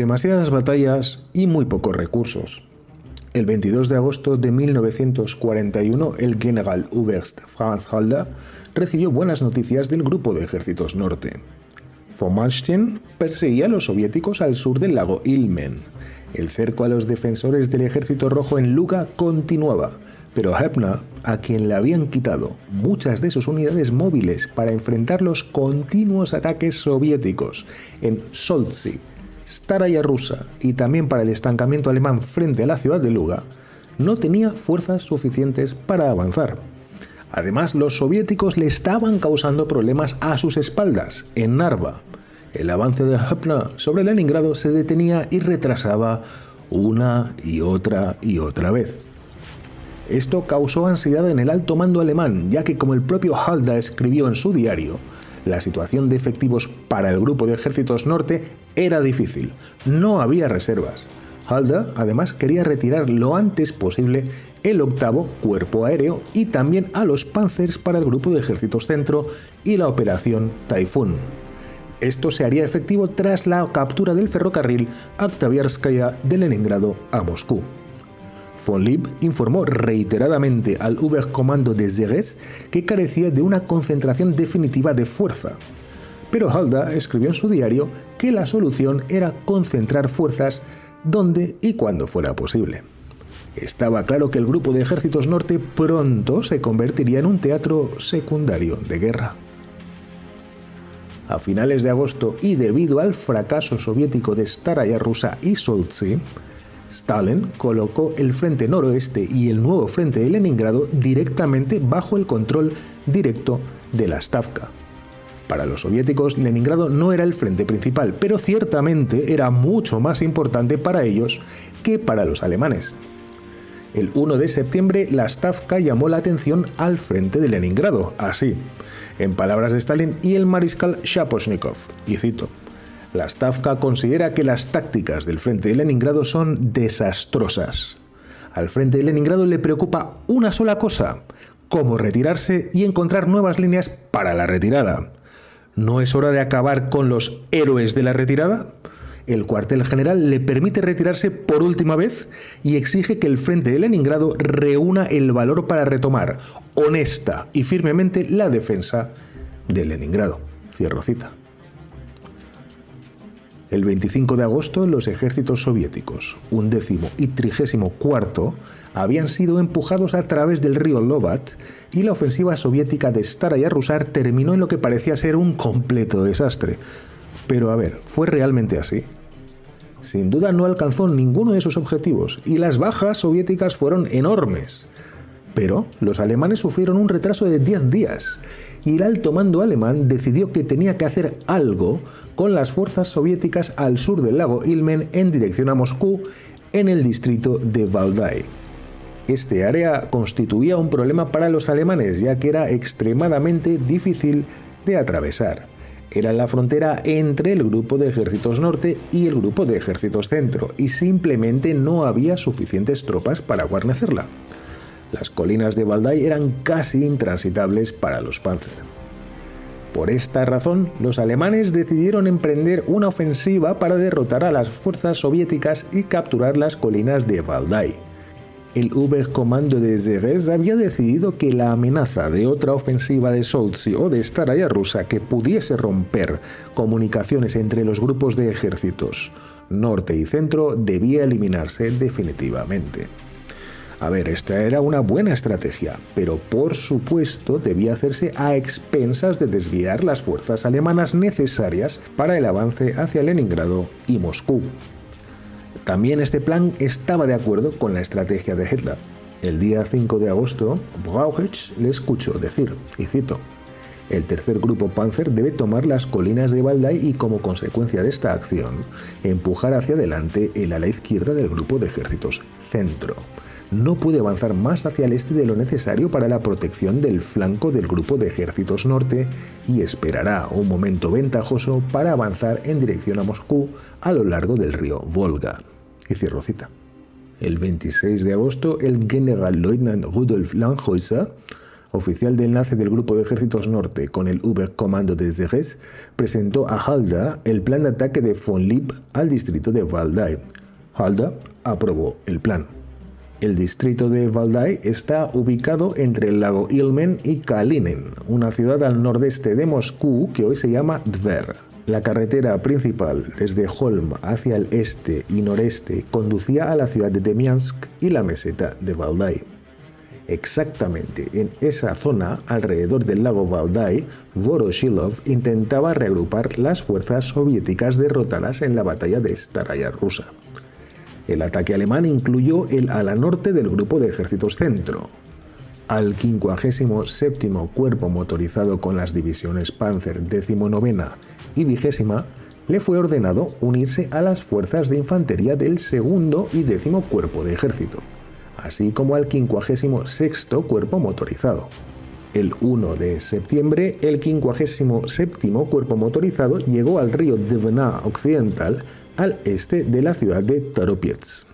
demasiadas batallas y muy pocos recursos. El 22 de agosto de 1941, el Generaloberst Franz Halder recibió buenas noticias del grupo de ejércitos norte. Von Manstein perseguía a los soviéticos al sur del lago Ilmen. El cerco a los defensores del ejército rojo en Luga continuaba, pero Hepner, a quien le habían quitado muchas de sus unidades móviles para enfrentar los continuos ataques soviéticos en Solzhenitsyn, Staraya Rusa y también para el estancamiento alemán frente a la ciudad de Luga, no tenía fuerzas suficientes para avanzar. Además, los soviéticos le estaban causando problemas a sus espaldas, en Narva. El avance de Hepner sobre Leningrado se detenía y retrasaba una y otra vez. Esto causó ansiedad en el alto mando alemán, ya que, como el propio Halder escribió en su diario, la situación de efectivos para el grupo de ejércitos norte era difícil, no había reservas. Halder además quería retirar lo antes posible el 8º Cuerpo Aéreo y también a los Panzers para el grupo de ejércitos centro y la operación Taifún. Esto se haría efectivo tras la captura del ferrocarril Oktyabrskaya de Leningrado a Moscú. Von Lieb informó reiteradamente al Oberkommando de Zeres que carecía de una concentración definitiva de fuerza. Pero Halder escribió en su diario que la solución era concentrar fuerzas donde y cuando fuera posible. Estaba claro que el grupo de ejércitos norte pronto se convertiría en un teatro secundario de guerra. A finales de agosto y debido al fracaso soviético de Staraya Rusa y Solzhenitsyn, Stalin colocó el frente noroeste y el nuevo frente de Leningrado directamente bajo el control directo de la Stavka. Para los soviéticos, Leningrado no era el frente principal, pero ciertamente era mucho más importante para ellos que para los alemanes. El 1 de septiembre, la Stavka llamó la atención al frente de Leningrado, así, en palabras de Stalin y el mariscal Shaposhnikov, y cito: "La Stavka considera que las tácticas del frente de Leningrado son desastrosas. Al frente de Leningrado le preocupa una sola cosa: cómo retirarse y encontrar nuevas líneas para la retirada. ¿No es hora de acabar con los héroes de la retirada? El cuartel general le permite retirarse por última vez y exige que el frente de Leningrado reúna el valor para retomar honesta y firmemente la defensa de Leningrado". Cierro cita. El 25 de agosto, los ejércitos soviéticos, 11º y 34º, habían sido empujados a través del río Lovat y la ofensiva soviética de Staraya Rusa terminó en lo que parecía ser un completo desastre. Pero a ver, ¿fue realmente así? Sin duda no alcanzó ninguno de sus objetivos y las bajas soviéticas fueron enormes. Pero los alemanes sufrieron un retraso de 10 días y el alto mando alemán decidió que tenía que hacer algo con las fuerzas soviéticas al sur del lago Ilmen en dirección a Moscú, en el distrito de Valdai. Este área constituía un problema para los alemanes, ya que era extremadamente difícil de atravesar. Era la frontera entre el grupo de ejércitos norte y el grupo de ejércitos centro, y simplemente no había suficientes tropas para guarnecerla. Las colinas de Valdai eran casi intransitables para los Panzer. Por esta razón, los alemanes decidieron emprender una ofensiva para derrotar a las fuerzas soviéticas y capturar las colinas de Valdai. El Oberkommando de Zeres había decidido que la amenaza de otra ofensiva de Solzhenitsyn o de Staraya Rusa que pudiese romper comunicaciones entre los grupos de ejércitos norte y centro debía eliminarse definitivamente. A ver, esta era una buena estrategia, pero por supuesto debía hacerse a expensas de desviar las fuerzas alemanas necesarias para el avance hacia Leningrado y Moscú. También este plan estaba de acuerdo con la estrategia de Hitler. El día 5 de agosto, Brauchitsch le escuchó decir, y cito: "El tercer grupo Panzer debe tomar las colinas de Valdai y, como consecuencia de esta acción, empujar hacia adelante el ala izquierda del grupo de ejércitos centro. No puede avanzar más hacia el este de lo necesario para la protección del flanco del grupo de ejércitos norte y esperará un momento ventajoso para avanzar en dirección a Moscú a lo largo del río Volga". Y cierro cita. El 26 de agosto, el Generalleutnant Rudolf Langhuizer oficial de enlace del Grupo de Ejércitos Norte con el Oberkommando des Heeres, presentó a Halder el plan de ataque de von Lieb al distrito de Waldau. Halder aprobó el plan. El distrito de Waldau está ubicado entre el lago Ilmen y Kalinin, una ciudad al nordeste de Moscú que hoy se llama Tver. La carretera principal desde Holm hacia el este y noreste conducía a la ciudad de Demiansk y la meseta de Waldau. Exactamente en esa zona, alrededor del lago Waldau, Voroshilov intentaba reagrupar las fuerzas soviéticas derrotadas en la batalla de Staraya Rusa. El ataque alemán incluyó el ala norte del Grupo de Ejércitos Centro. Al 57º Cuerpo Motorizado con las divisiones Panzer 19ª y 20ª le fue ordenado unirse a las fuerzas de infantería del 2º y 10º Cuerpo de Ejército, así como al 56º Cuerpo Motorizado. El 1 de septiembre, el 57º Cuerpo Motorizado llegó al río Dvina Occidental, al este de la ciudad de Toropets.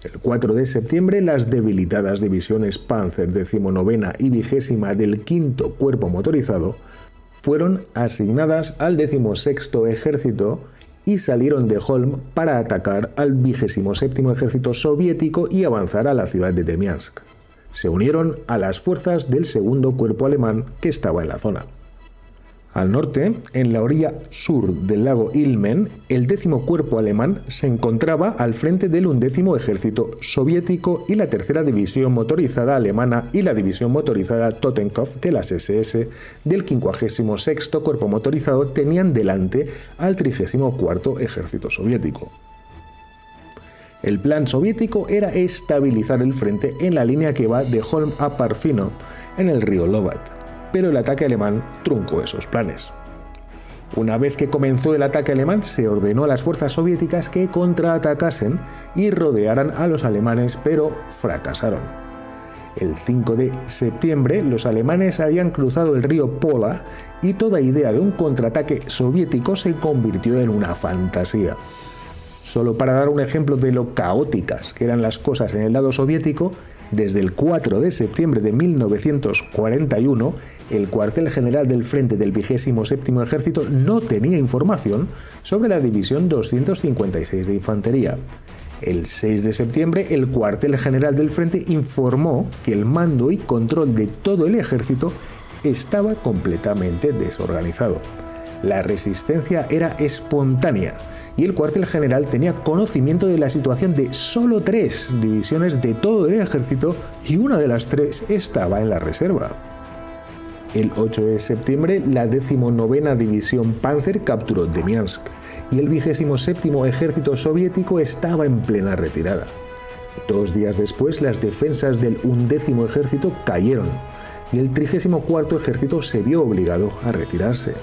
El 4 de septiembre, las debilitadas divisiones Panzer 19ª y 20ª del 5º Cuerpo Motorizado fueron asignadas al 16º Ejército y salieron de Holm para atacar al 27º Ejército Soviético y avanzar a la ciudad de Demiansk. Se unieron a las fuerzas del 2º Cuerpo Alemán que estaba en la zona. Al norte, en la orilla sur del lago Ilmen, el 10º Cuerpo Alemán se encontraba al frente del 11º Ejército Soviético y la 3ª División Motorizada Alemana y la División Motorizada Totenkopf de las SS del 56º Cuerpo Motorizado tenían delante al 34º Ejército Soviético. El plan soviético era estabilizar el frente en la línea que va de Holm a Parfino, en el río Lobat. Pero el ataque alemán truncó esos planes. Una vez que comenzó el ataque alemán, se ordenó a las fuerzas soviéticas que contraatacasen y rodearan a los alemanes, pero fracasaron. El 5 de septiembre, los alemanes habían cruzado el río Pola y toda idea de un contraataque soviético se convirtió en una fantasía. Solo para dar un ejemplo de lo caóticas que eran las cosas en el lado soviético, desde el 4 de septiembre de 1941, el cuartel general del frente del 27º Ejército no tenía información sobre la División 256 de Infantería. El 6 de septiembre, el cuartel general del frente informó que el mando y control de todo el ejército estaba completamente desorganizado. La resistencia era espontánea y el cuartel general tenía conocimiento de la situación de solo 3 divisiones de todo el ejército y una de las 3 estaba en la reserva. El 8 de septiembre, la 19ª División Panzer capturó Demiansk y el 27º Ejército Soviético estaba en plena retirada. 2 días después, las defensas del 11º Ejército cayeron y el 34º Ejército se vio obligado a retirarse.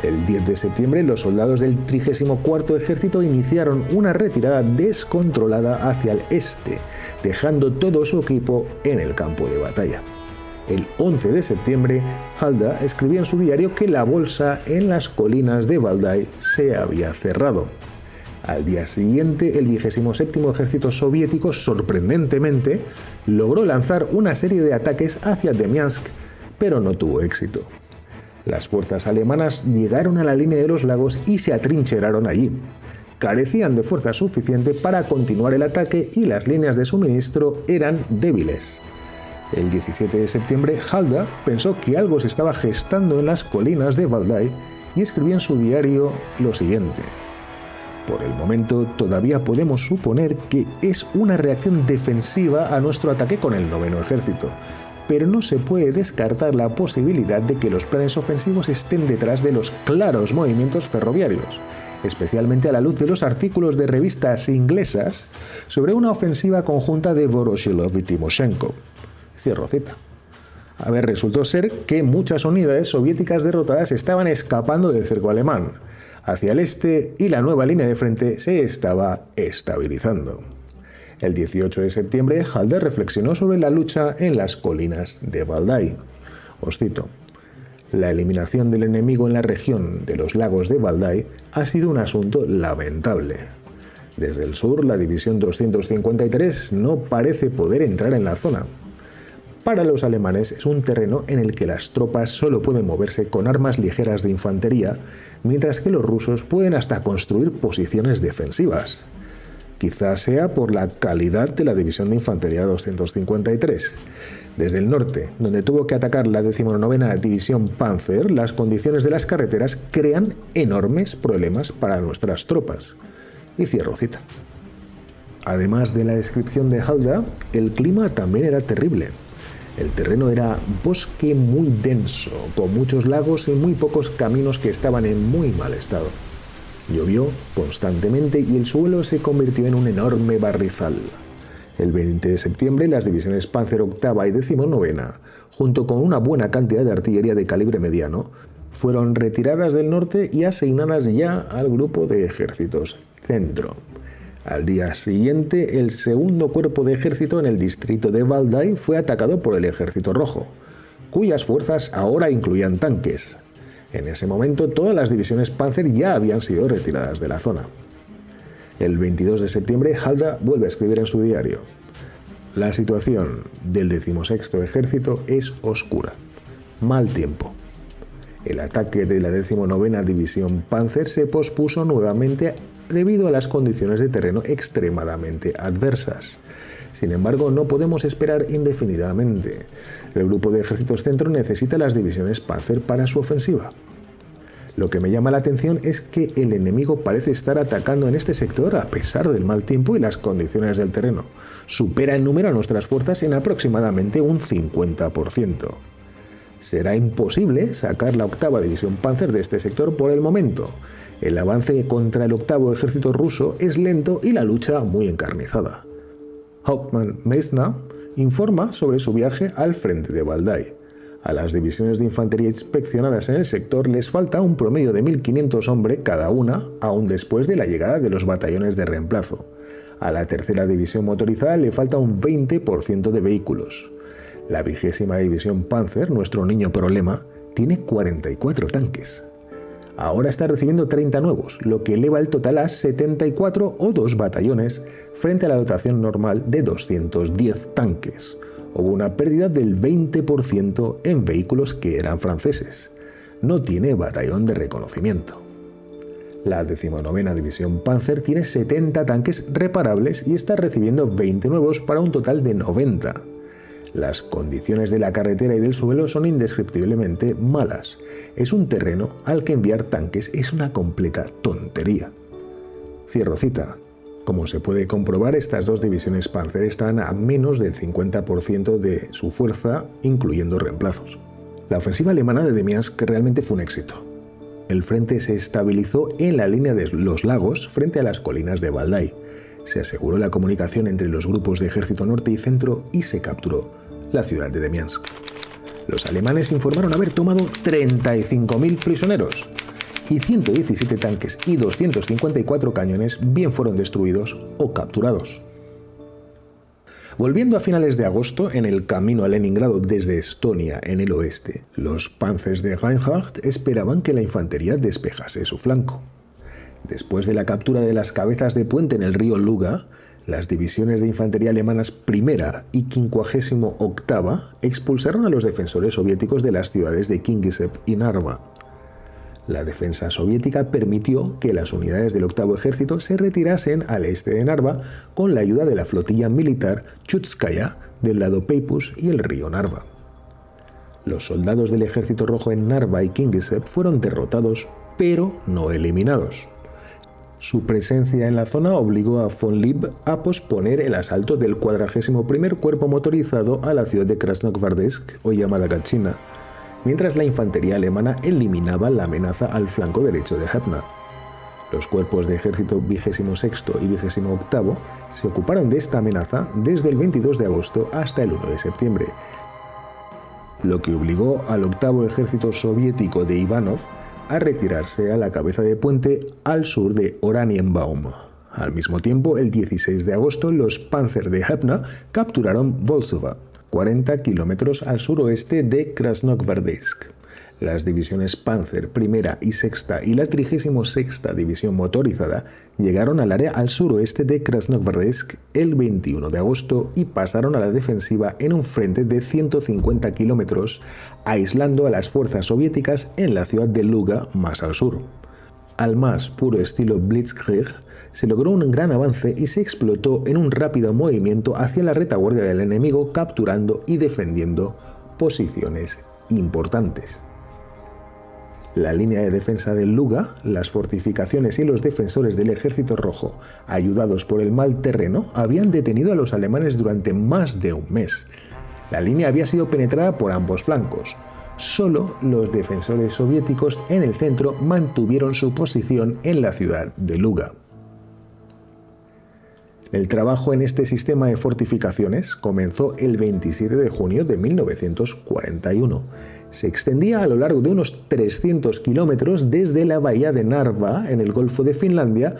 El 10 de septiembre, los soldados del 34º Ejército iniciaron una retirada descontrolada hacia el este, dejando todo su equipo en el campo de batalla. El 11 de septiembre, Halder escribía en su diario que la bolsa en las colinas de Waldau se había cerrado. Al día siguiente, el 27º Ejército Soviético, sorprendentemente, logró lanzar una serie de ataques hacia Demiansk, pero no tuvo éxito. Las fuerzas alemanas llegaron a la línea de los lagos y se atrincheraron allí. Carecían de fuerza suficiente para continuar el ataque y las líneas de suministro eran débiles. El 17 de septiembre, Halder pensó que algo se estaba gestando en las colinas de Waldau y escribió en su diario lo siguiente: por el momento todavía podemos suponer que es una reacción defensiva a nuestro ataque con el 9º Ejército, pero no se puede descartar la posibilidad de que los planes ofensivos estén detrás de los claros movimientos ferroviarios, especialmente a la luz de los artículos de revistas inglesas sobre una ofensiva conjunta de Voroshilov y Timoshenko. Cierro cita. Resultó ser que muchas unidades soviéticas derrotadas estaban escapando del cerco alemán hacia el este y la nueva línea de frente se estaba estabilizando. El 18 de septiembre, Halder reflexionó sobre la lucha en las colinas de Waldau. Os cito: la eliminación del enemigo en la región de los lagos de Waldau ha sido un asunto lamentable. Desde el sur, la División 253 no parece poder entrar en la zona. Para los alemanes es un terreno en el que las tropas solo pueden moverse con armas ligeras de infantería, mientras que los rusos pueden hasta construir posiciones defensivas. Quizás sea por la calidad de la división de infantería 253. Desde el norte, donde tuvo que atacar la 19ª División Panzer, las condiciones de las carreteras crean enormes problemas para nuestras tropas. Y cierro cita. Además de la descripción de Halder, el clima también era terrible. El terreno era bosque muy denso, con muchos lagos y muy pocos caminos que estaban en muy mal estado. Llovió constantemente y el suelo se convirtió en un enorme barrizal. El 20 de septiembre, las divisiones Panzer octava y 19ª, junto con una buena cantidad de artillería de calibre mediano, fueron retiradas del norte y asignadas ya al grupo de ejércitos centro. Al día siguiente, el segundo cuerpo de ejército en el distrito de Valdai fue atacado por el Ejército Rojo, cuyas fuerzas ahora incluían tanques. En ese momento, todas las divisiones Panzer ya habían sido retiradas de la zona. El 22 de septiembre, Halder vuelve a escribir en su diario: la situación del 16º ejército es oscura. Mal tiempo. El ataque de la 19ª División Panzer se pospuso nuevamente debido a las condiciones de terreno extremadamente adversas. Sin embargo, no podemos esperar indefinidamente. El grupo de ejércitos centro necesita las divisiones Panzer para su ofensiva. Lo que me llama la atención es que el enemigo parece estar atacando en este sector a pesar del mal tiempo y las condiciones del terreno. Supera en número a nuestras fuerzas en aproximadamente un 50%. Será imposible sacar la 8ª División Panzer de este sector por el momento. El avance contra el 8º ejército ruso es lento y la lucha muy encarnizada. Hauptmann-Meissner informa sobre su viaje al frente de Valdai. A las divisiones de infantería inspeccionadas en el sector les falta un promedio de 1.500 hombres cada una, aún después de la llegada de los batallones de reemplazo. A la 3ª división motorizada le falta un 20% de vehículos. La 20ª División Panzer, nuestro niño problema, tiene 44 tanques. Ahora está recibiendo 30 nuevos, lo que eleva el total a 74 o 2 batallones frente a la dotación normal de 210 tanques. Hubo una pérdida del 20% en vehículos que eran franceses. No tiene batallón de reconocimiento. La 19ª División Panzer tiene 70 tanques reparables y está recibiendo 20 nuevos para un total de 90. Las condiciones de la carretera y del suelo son indescriptiblemente malas. Es un terreno al que enviar tanques es una completa tontería. Cierro cita. Como se puede comprobar, estas dos divisiones Panzer están a menos del 50% de su fuerza, incluyendo reemplazos. La ofensiva alemana de Demiansk realmente fue un éxito. El frente se estabilizó en la línea de los lagos frente a las colinas de Valdai. Se aseguró la comunicación entre los grupos de ejército norte y centro y se capturó la ciudad de Demiansk. Los alemanes informaron haber tomado 35.000 prisioneros y 117 tanques y 254 cañones bien fueron destruidos o capturados. Volviendo a finales de agosto, en el camino a Leningrado desde Estonia en el oeste, los panzers de Reinhardt esperaban que la infantería despejase su flanco. Después de la captura de las cabezas de puente en el río Luga, las divisiones de infantería alemanas primera y 58ª expulsaron a los defensores soviéticos de las ciudades de Kingisepp y Narva. La defensa soviética permitió que las unidades del 8º ejército se retirasen al este de Narva con la ayuda de la flotilla militar Chutskaya del lado Peipus y el río Narva. Los soldados del ejército rojo en Narva y Kingisepp fueron derrotados, pero no eliminados. Su presencia en la zona obligó a von Lieb a posponer el asalto del 41º Cuerpo Motorizado a la ciudad de Krasnogvardesk, hoy llamada Gatchina, mientras la infantería alemana eliminaba la amenaza al flanco derecho de Hepna. Los cuerpos de ejército 26º y 28º se ocuparon de esta amenaza desde el 22 de agosto hasta el 1 de septiembre, lo que obligó al 8º ejército soviético de Ivanov a retirarse a la cabeza de puente al sur de Oranienbaum. Al mismo tiempo, el 16 de agosto, los Panzer de Hepna capturaron Volsova, 40 kilómetros al suroeste de Krasnogvardesk. Las divisiones Panzer I y VI y la 36ª División Motorizada llegaron al área al suroeste de Krasnoyarsk el 21 de agosto y pasaron a la defensiva en un frente de 150 kilómetros, aislando a las fuerzas soviéticas en la ciudad de Luga, más al sur. Al más puro estilo Blitzkrieg, se logró un gran avance y se explotó en un rápido movimiento hacia la retaguardia del enemigo, capturando y defendiendo posiciones importantes. La línea de defensa de Luga, las fortificaciones y los defensores del Ejército Rojo, ayudados por el mal terreno, habían detenido a los alemanes durante más de un mes. La línea había sido penetrada por ambos flancos. Solo los defensores soviéticos en el centro mantuvieron su posición en la ciudad de Luga. El trabajo en este sistema de fortificaciones comenzó el 27 de junio de 1941. Se extendía a lo largo de unos 300 kilómetros desde la bahía de Narva, en el Golfo de Finlandia,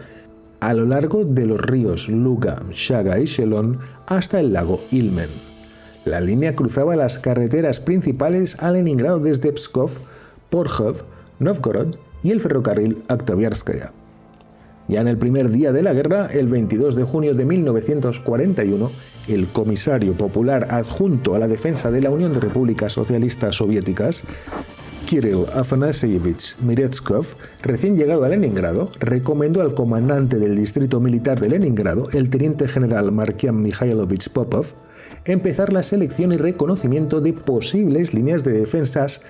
a lo largo de los ríos Luga, Shaga y Shelon, hasta el lago Ilmen. La línea cruzaba las carreteras principales a Leningrado desde Pskov, Porkhov, Novgorod y el ferrocarril Oktyabrsky. Ya en el primer día de la guerra, el 22 de junio de 1941, el comisario popular adjunto a la defensa de la Unión de Repúblicas Socialistas Soviéticas, Kirill Afanasievich Meretskov, recién llegado a Leningrado, recomendó al comandante del distrito militar de Leningrado, el teniente general Markian Mikhailovich Popov, empezar la selección y reconocimiento de posibles líneas de defensas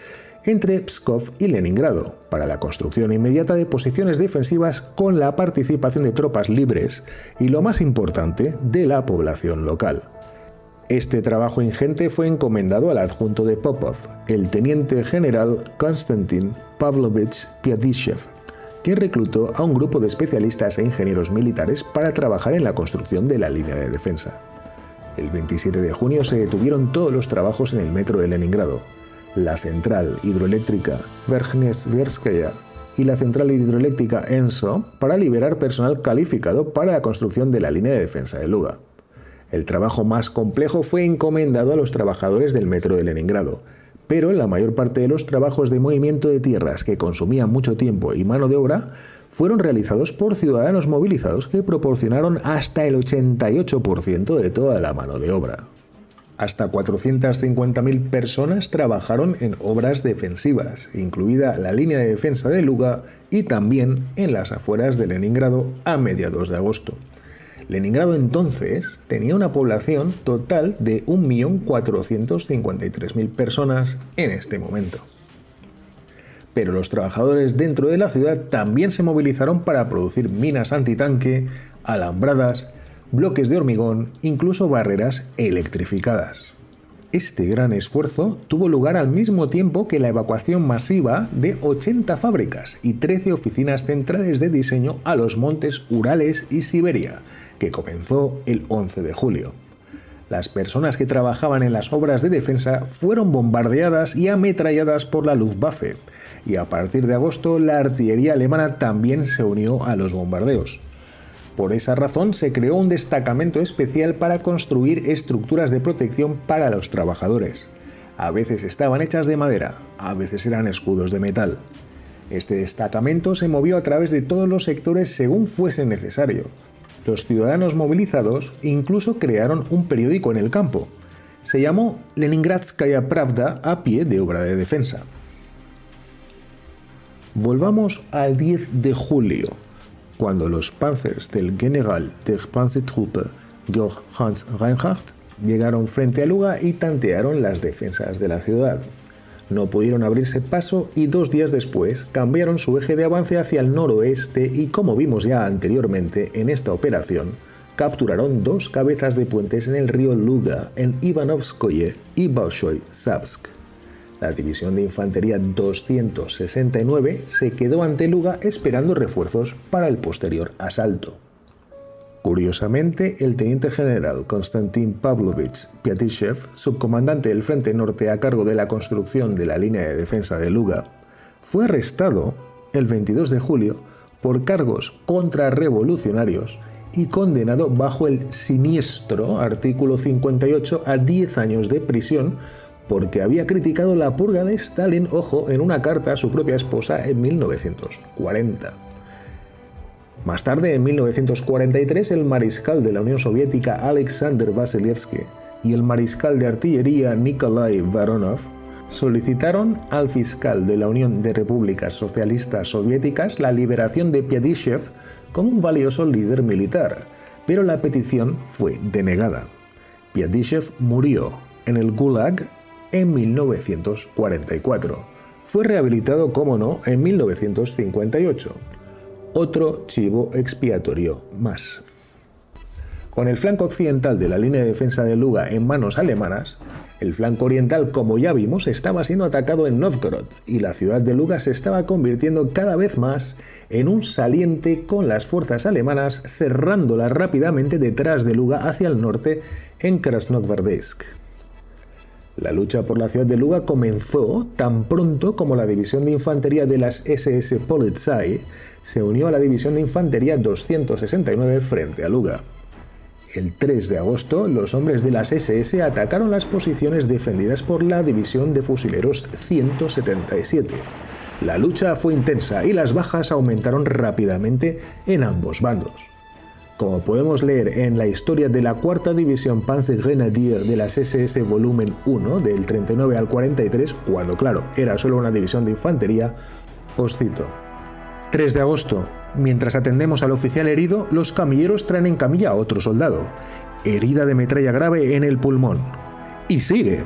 entre Pskov y Leningrado, para la construcción inmediata de posiciones defensivas con la participación de tropas libres y, lo más importante, de la población local. Este trabajo ingente fue encomendado al adjunto de Popov, el teniente general Konstantin Pavlovich Piadyshev, que reclutó a un grupo de especialistas e ingenieros militares para trabajar en la construcción de la línea de defensa. El 27 de junio se detuvieron todos los trabajos en el metro de Leningrado. La central hidroeléctrica Verkhnevskaya y la central hidroeléctrica Enso para liberar personal calificado para la construcción de la línea de defensa de Luga. El trabajo más complejo fue encomendado a los trabajadores del metro de Leningrado, pero la mayor parte de los trabajos de movimiento de tierras que consumían mucho tiempo y mano de obra fueron realizados por ciudadanos movilizados que proporcionaron hasta el 88% de toda la mano de obra. Hasta 450.000 personas trabajaron en obras defensivas, incluida la línea de defensa de Luga y también en las afueras de Leningrado a mediados de agosto. Leningrado entonces tenía una población total de 1.453.000 personas en este momento. Pero los trabajadores dentro de la ciudad también se movilizaron para producir minas antitanque, alambradas, bloques de hormigón, incluso barreras electrificadas. Este gran esfuerzo tuvo lugar al mismo tiempo que la evacuación masiva de 80 fábricas y 13 oficinas centrales de diseño a los montes Urales y Siberia, que comenzó el 11 de julio. Las personas que trabajaban en las obras de defensa fueron bombardeadas y ametralladas por la Luftwaffe, y a partir de agosto la artillería alemana también se unió a los bombardeos. Por esa razón se creó un destacamento especial para construir estructuras de protección para los trabajadores. A veces estaban hechas de madera, a veces eran escudos de metal. Este destacamento se movió a través de todos los sectores según fuese necesario. Los ciudadanos movilizados incluso crearon un periódico en el campo. Se llamó Leningradskaya Pravda a pie de obra de defensa. Volvamos al 10 de julio. Cuando los panzers del General der Panzertruppe Georg Hans Reinhardt llegaron frente a Luga y tantearon las defensas de la ciudad. No pudieron abrirse paso y 2 días después cambiaron su eje de avance hacia el noroeste y, como vimos ya anteriormente en esta operación, capturaron 2 cabezas de puentes en el río Luga en Ivanovskoye y Bolshoi-Savsk. La división de infantería 269 se quedó ante Luga esperando refuerzos para el posterior asalto. Curiosamente, el teniente general Konstantin Pavlovich Piadyshev, subcomandante del Frente Norte a cargo de la construcción de la línea de defensa de Luga, fue arrestado el 22 de julio por cargos contrarrevolucionarios y condenado bajo el siniestro artículo 58 a 10 años de prisión porque había criticado la purga de Stalin, ojo, en una carta a su propia esposa en 1940. Más tarde, en 1943, el mariscal de la Unión Soviética Alexander Vasilievsky y el mariscal de artillería Nikolai Voronov solicitaron al fiscal de la Unión de Repúblicas Socialistas Soviéticas la liberación de Piadyshev como un valioso líder militar, pero la petición fue denegada. Piadyshev murió en el Gulag en 1944. Fue rehabilitado, como no, en 1958. Otro chivo expiatorio más. Con el flanco occidental de la línea de defensa de Luga en manos alemanas, el flanco oriental, como ya vimos, estaba siendo atacado en Novgorod y la ciudad de Luga se estaba convirtiendo cada vez más en un saliente con las fuerzas alemanas cerrándola rápidamente detrás de Luga hacia el norte en Krasnogvardeysk. La lucha por la ciudad de Luga comenzó tan pronto como la división de infantería de las SS Polizei se unió a la división de infantería 269 frente a Luga. El 3 de agosto, los hombres de las SS atacaron las posiciones defendidas por la división de fusileros 177. La lucha fue intensa y las bajas aumentaron rápidamente en ambos bandos. Como podemos leer en la historia de la cuarta división Panzergrenadier de las SS volumen 1 del 39 al 43, cuando claro, era solo una división de infantería, os cito. 3 de agosto. Mientras atendemos al oficial herido, los camilleros traen en camilla a otro soldado. Herida de metralla grave en el pulmón. Y sigue.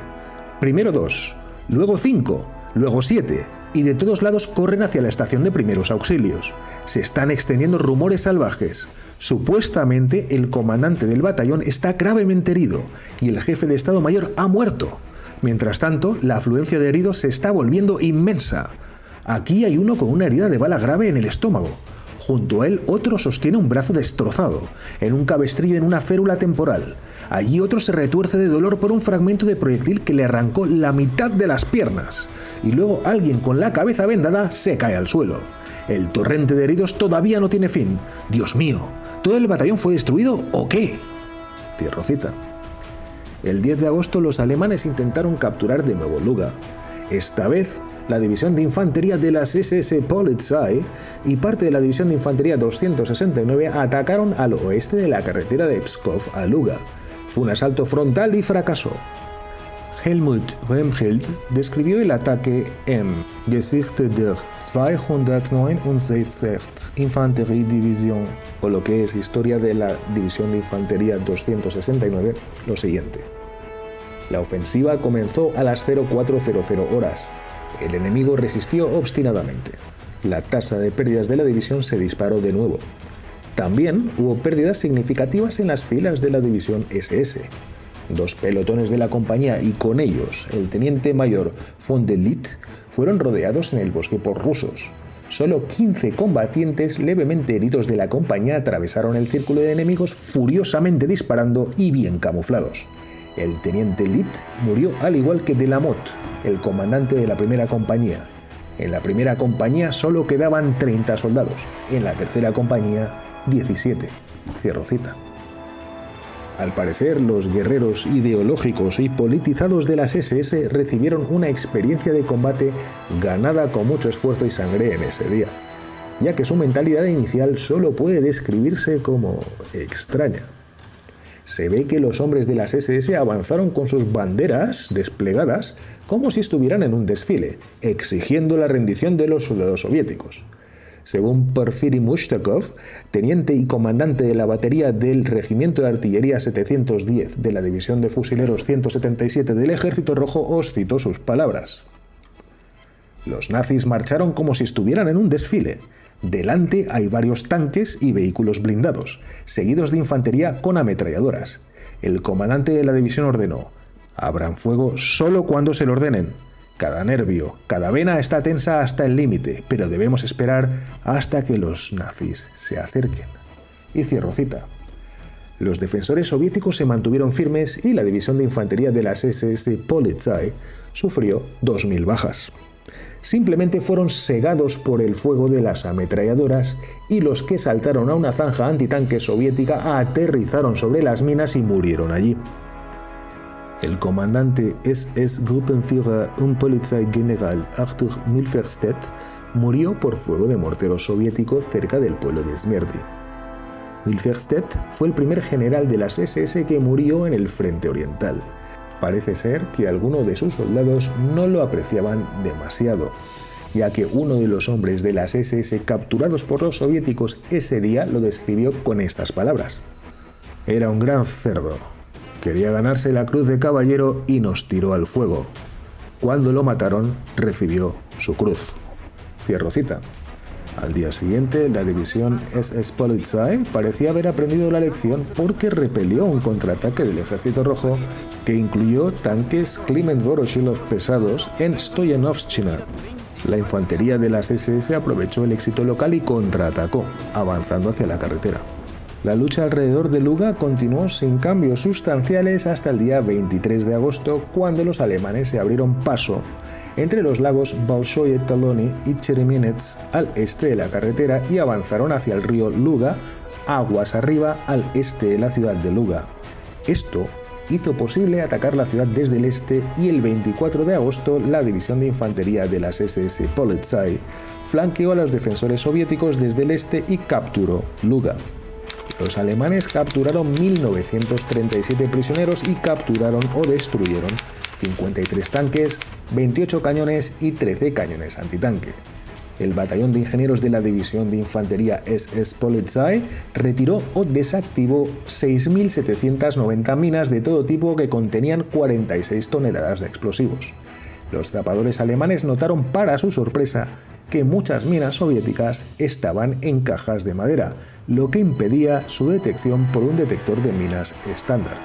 Primero 2, luego 5, luego 7, y de todos lados corren hacia la estación de primeros auxilios. Se están extendiendo rumores salvajes. Supuestamente el comandante del batallón está gravemente herido y el jefe de Estado Mayor ha muerto. Mientras tanto, la afluencia de heridos se está volviendo inmensa. Aquí hay uno con una herida de bala grave en el estómago. Junto a él otro sostiene un brazo destrozado, en un cabestrillo en una férula temporal. Allí otro se retuerce de dolor por un fragmento de proyectil que le arrancó la mitad de las piernas. Y luego alguien con la cabeza vendada se cae al suelo. El torrente de heridos todavía no tiene fin. Dios mío, ¿todo el batallón fue destruido o qué? Cierro cita. El 10 de agosto los alemanes intentaron capturar de nuevo Luga. Esta vez, la división de infantería de las SS Polizei y parte de la división de infantería 269 atacaron al oeste de la carretera de Pskov a Luga. Fue un asalto frontal y fracasó. Helmut Remhild describió el ataque en Geschichte der 269 Infanteriedivision, o lo que es historia de la división de infantería 269, lo siguiente. La ofensiva comenzó a las 0400 horas. El enemigo resistió obstinadamente. La tasa de pérdidas de la división se disparó de nuevo. También hubo pérdidas significativas en las filas de la división SS. 2 pelotones de la compañía y con ellos el teniente mayor von der Litt fueron rodeados en el bosque por rusos. Solo 15 combatientes levemente heridos de la compañía atravesaron el círculo de enemigos furiosamente disparando y bien camuflados. El teniente Litt murió al igual que Delamotte, el comandante de la primera compañía. En la primera compañía solo quedaban 30 soldados, en la tercera compañía 17. Cierro cita. Al parecer, los guerreros ideológicos y politizados de las SS recibieron una experiencia de combate ganada con mucho esfuerzo y sangre en ese día, ya que su mentalidad inicial solo puede describirse como extraña. Se ve que los hombres de las SS avanzaron con sus banderas desplegadas como si estuvieran en un desfile, exigiendo la rendición de los soldados soviéticos. Según Porfiry Mushtakov, teniente y comandante de la batería del Regimiento de Artillería 710 de la División de Fusileros 177 del Ejército Rojo, os cito sus palabras. Los nazis marcharon como si estuvieran en un desfile. Delante hay varios tanques y vehículos blindados, seguidos de infantería con ametralladoras. El comandante de la división ordenó: abran fuego solo cuando se lo ordenen. Cada nervio, cada vena está tensa hasta el límite, pero debemos esperar hasta que los nazis se acerquen. Y cierro cita. Los defensores soviéticos se mantuvieron firmes y la división de infantería de las SS Polizei sufrió 2.000 bajas. Simplemente fueron cegados por el fuego de las ametralladoras y los que saltaron a una zanja antitanque soviética aterrizaron sobre las minas y murieron allí. El comandante SS-Gruppenführer und Polizeigeneral Arthur Milferstedt murió por fuego de mortero soviético cerca del pueblo de Smerdý. Milferstedt fue el primer general de las SS que murió en el frente oriental. Parece ser que algunos de sus soldados no lo apreciaban demasiado, ya que uno de los hombres de las SS capturados por los soviéticos ese día lo describió con estas palabras: «Era un gran cerdo. Quería ganarse la cruz de caballero y nos tiró al fuego. Cuando lo mataron, recibió su cruz». Cierro cita. Al día siguiente, la división SS Polizei parecía haber aprendido la lección porque repelió un contraataque del Ejército Rojo que incluyó tanques Kliment Voroshilov pesados en Stoyanovshchina. La infantería de las SS aprovechó el éxito local y contraatacó, avanzando hacia la carretera. La lucha alrededor de Luga continuó sin cambios sustanciales hasta el día 23 de agosto, cuando los alemanes se abrieron paso entre los lagos Bolshoye Taloni y Cheremienets al este de la carretera y avanzaron hacia el río Luga, aguas arriba al este de la ciudad de Luga. Esto hizo posible atacar la ciudad desde el este y el 24 de agosto la división de infantería de las SS Polizei flanqueó a los defensores soviéticos desde el este y capturó Luga. Los alemanes capturaron 1.937 prisioneros y capturaron o destruyeron 53 tanques, 28 cañones y 13 cañones antitanque. El batallón de ingenieros de la división de infantería SS Polizei retiró o desactivó 6.790 minas de todo tipo que contenían 46 toneladas de explosivos. Los zapadores alemanes notaron para su sorpresa que muchas minas soviéticas estaban en cajas de madera, lo que impedía su detección por un detector de minas estándar.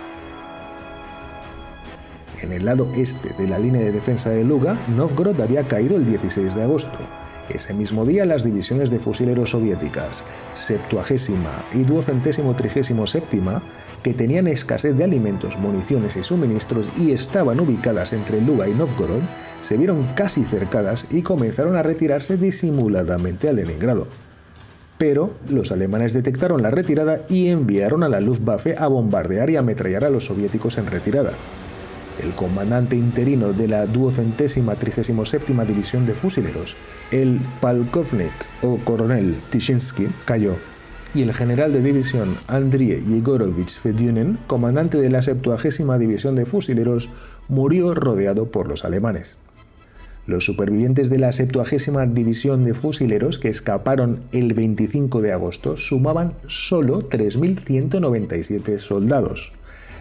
En el lado este de la línea de defensa de Luga, Novgorod había caído el 16 de agosto. Ese mismo día, las divisiones de fusileros soviéticas 70ª y 237ª, que tenían escasez de alimentos, municiones y suministros y estaban ubicadas entre Luga y Novgorod, se vieron casi cercadas y comenzaron a retirarse disimuladamente a Leningrado. Pero los alemanes detectaron la retirada y enviaron a la Luftwaffe a bombardear y ametrallar a los soviéticos en retirada. El comandante interino de la 237ª División de Fusileros, el Palkovnik o coronel Tishinsky, cayó, y el general de división Andriy Yegorovich Fedyunin, comandante de la 70ª División de Fusileros, murió rodeado por los alemanes. Los supervivientes de la 70ª División de Fusileros, que escaparon el 25 de agosto, sumaban solo 3.197 soldados.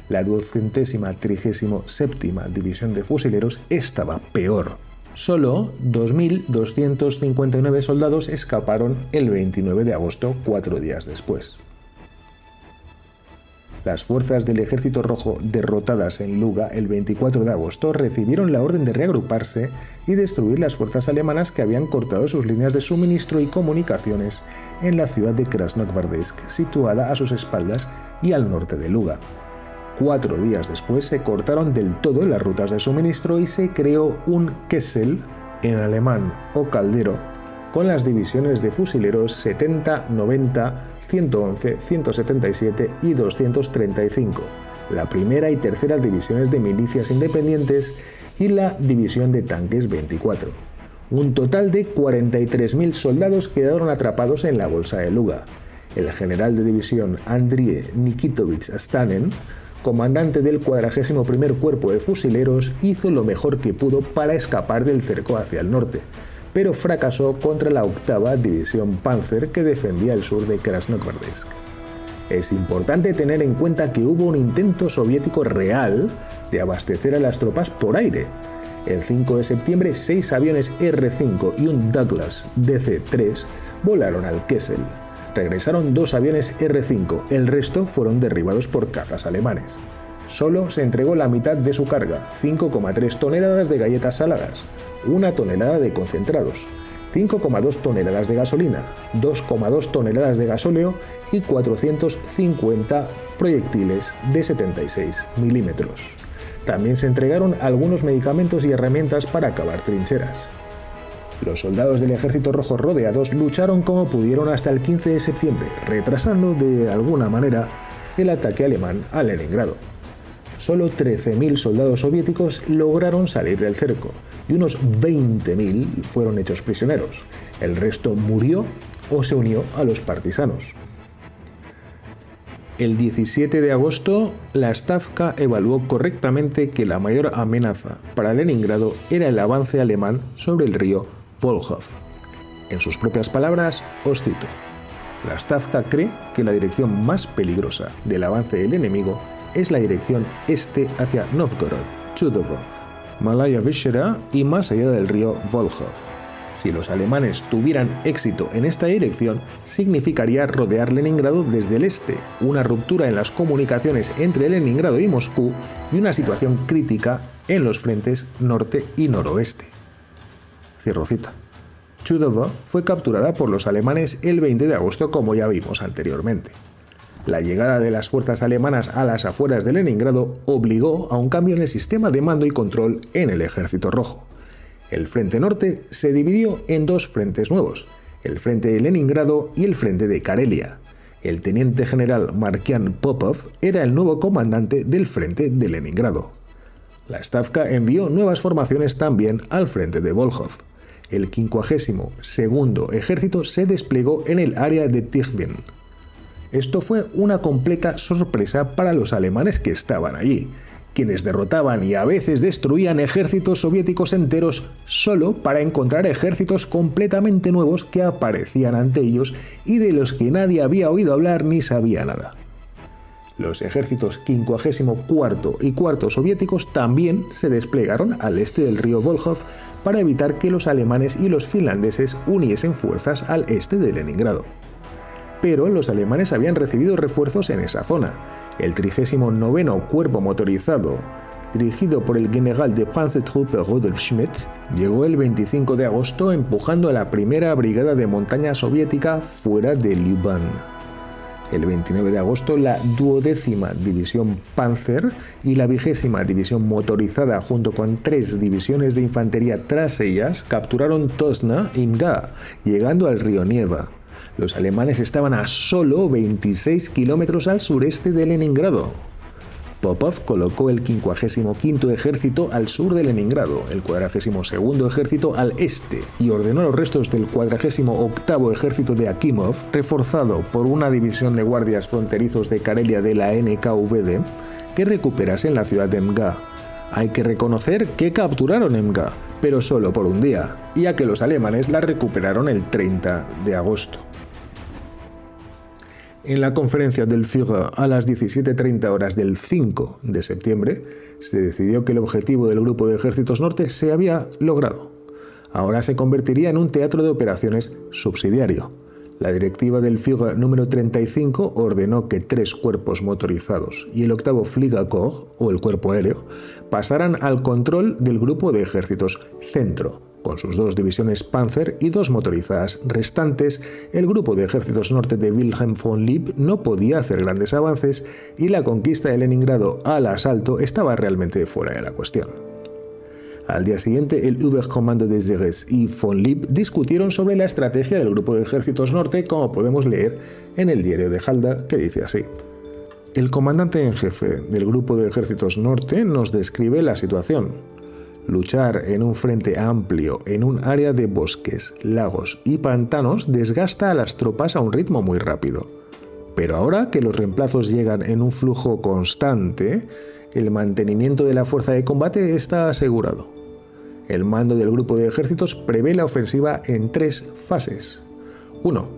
La 237ª División de Fusileros estaba peor. Solo 2.259 soldados escaparon el 29 de agosto, 4 días después. Las fuerzas del Ejército Rojo derrotadas en Luga el 24 de agosto recibieron la orden de reagruparse y destruir las fuerzas alemanas que habían cortado sus líneas de suministro y comunicaciones en la ciudad de Krasnogvardesk, situada a sus espaldas y al norte de Luga. 4 días después se cortaron del todo las rutas de suministro y se creó un Kessel, en alemán o caldero, con las divisiones de fusileros 70, 90, 111, 177 y 235, la primera y tercera divisiones de milicias independientes y la división de tanques 24. Un total de 43.000 soldados quedaron atrapados en la bolsa de Luga. El general de división Andriy Nikitovich Stanen, comandante del 41º Cuerpo de Fusileros, hizo lo mejor que pudo para escapar del cerco hacia el norte, pero fracasó contra la 8ª División Panzer que defendía el sur de Krasnogvardesk. Es importante tener en cuenta que hubo un intento soviético real de abastecer a las tropas por aire. El 5 de septiembre, 6 aviones R-5 y un Douglas DC-3 volaron al Kessel. Regresaron 2 aviones R-5, el resto fueron derribados por cazas alemanes. Solo se entregó la mitad de su carga, 5,3 toneladas de galletas saladas, 1 tonelada de concentrados, 5,2 toneladas de gasolina, 2,2 toneladas de gasóleo y 450 proyectiles de 76 milímetros. También se entregaron algunos medicamentos y herramientas para cavar trincheras. Los soldados del Ejército Rojo rodeados lucharon como pudieron hasta el 15 de septiembre, retrasando de alguna manera el ataque alemán a Leningrado. solo 13.000 soldados soviéticos lograron salir del cerco y unos 20.000 fueron hechos prisioneros. El resto murió o se unió a los partisanos. El 17 de agosto, la Stavka evaluó correctamente que la mayor amenaza para Leningrado era el avance alemán sobre el río Volkhov. En sus propias palabras, os cito: la Stavka cree que la dirección más peligrosa del avance del enemigo es la dirección este hacia Novgorod, Chudovo, Malaya Vishera y más allá del río Volkhov. Si los alemanes tuvieran éxito en esta dirección, significaría rodear Leningrado desde el este, una ruptura en las comunicaciones entre Leningrado y Moscú y una situación crítica en los frentes norte y noroeste. Cierro cita. Chudovo fue capturada por los alemanes el 20 de agosto, como ya vimos anteriormente. La llegada de las fuerzas alemanas a las afueras de Leningrado obligó a un cambio en el sistema de mando y control en el Ejército Rojo. El Frente Norte se dividió en dos frentes nuevos, el Frente de Leningrado y el Frente de Karelia. El teniente general Markian Popov era el nuevo comandante del Frente de Leningrado. La Stavka envió nuevas formaciones también al Frente de Volkhov. El 52º Ejército se desplegó en el área de Tikhvin. Esto fue una completa sorpresa para los alemanes que estaban allí, quienes derrotaban y a veces destruían ejércitos soviéticos enteros solo para encontrar ejércitos completamente nuevos que aparecían ante ellos y de los que nadie había oído hablar ni sabía nada. Los ejércitos 54 y 4 soviéticos también se desplegaron al este del río Volkhov para evitar que los alemanes y los finlandeses uniesen fuerzas al este de Leningrado. Pero los alemanes habían recibido refuerzos en esa zona. El 39º Cuerpo Motorizado, dirigido por el general de Panzertruppe Rudolf Schmidt, llegó el 25 de agosto empujando a la primera brigada de montaña soviética fuera de Lyuban. El 29 de agosto, la 12ª División Panzer y la 20ª División Motorizada, junto con 3 divisiones de infantería tras ellas, capturaron Tosna y Mga, llegando al río Nieva. Los alemanes estaban a solo 26 kilómetros al sureste de Leningrado. Popov colocó el 55º Ejército al sur de Leningrado, el 42º Ejército al este y ordenó a los restos del 48º Ejército de Akimov, reforzado por una división de guardias fronterizos de Karelia de la NKVD, que recuperasen la ciudad de Mga. Hay que reconocer que capturaron Mga, pero solo por un día, ya que los alemanes la recuperaron el 30 de agosto. En la conferencia del Führer a las 17:30 horas del 5 de septiembre, se decidió que el objetivo del Grupo de Ejércitos Norte se había logrado. Ahora se convertiría en un teatro de operaciones subsidiario. La directiva del Führer número 35 ordenó que 3 cuerpos motorizados y el 8º Fliegerkorps, o el cuerpo aéreo, pasaran al control del Grupo de Ejércitos Centro. Con sus 2 divisiones Panzer y 2 motorizadas restantes, el Grupo de Ejércitos Norte de Wilhelm von Lieb no podía hacer grandes avances y la conquista de Leningrado al asalto estaba realmente fuera de la cuestión. Al día siguiente, el Oberkommando de Seres y von Lieb discutieron sobre la estrategia del Grupo de Ejércitos Norte, como podemos leer en el diario de Halda, que dice así: el comandante en jefe del Grupo de Ejércitos Norte nos describe la situación. Luchar en un frente amplio, en un área de bosques, lagos y pantanos, desgasta a las tropas a un ritmo muy rápido. Pero ahora que los reemplazos llegan en un flujo constante, el mantenimiento de la fuerza de combate está asegurado. El mando del grupo de ejércitos prevé la ofensiva en 3 fases. 1.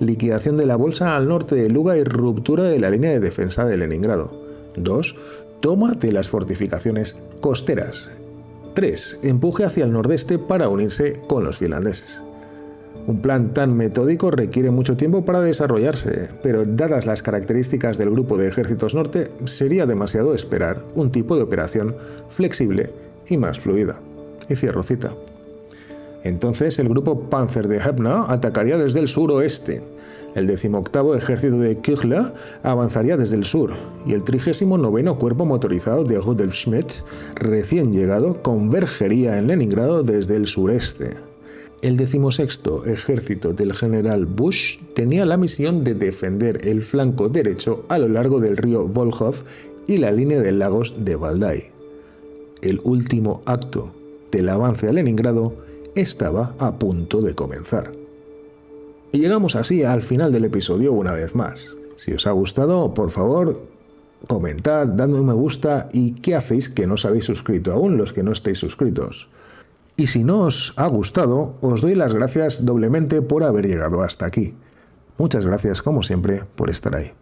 Liquidación de la bolsa al norte de Luga y ruptura de la línea de defensa de Leningrado. 2. Toma de las fortificaciones costeras. 3. Empuje hacia el nordeste para unirse con los finlandeses. Un plan tan metódico requiere mucho tiempo para desarrollarse, pero dadas las características del Grupo de Ejércitos Norte, sería demasiado esperar un tipo de operación flexible y más fluida. Y cierro cita. Entonces el grupo Panzer de Hepna atacaría desde el suroeste. El 18º Ejército de Küchler avanzaría desde el sur y el 39º Cuerpo Motorizado de Rudolf Schmidt, recién llegado, convergería en Leningrado desde el sureste. El 16º Ejército del general Busch tenía la misión de defender el flanco derecho a lo largo del río Volkhov y la línea de lagos de Valdai. El último acto del avance a Leningrado estaba a punto de comenzar. Y llegamos así al final del episodio una vez más. Si os ha gustado, por favor, comentad, dadme un me gusta y ¿qué hacéis que no os habéis suscrito aún los que no estáis suscritos? Y si no os ha gustado, os doy las gracias doblemente por haber llegado hasta aquí. Muchas gracias, como siempre, por estar ahí.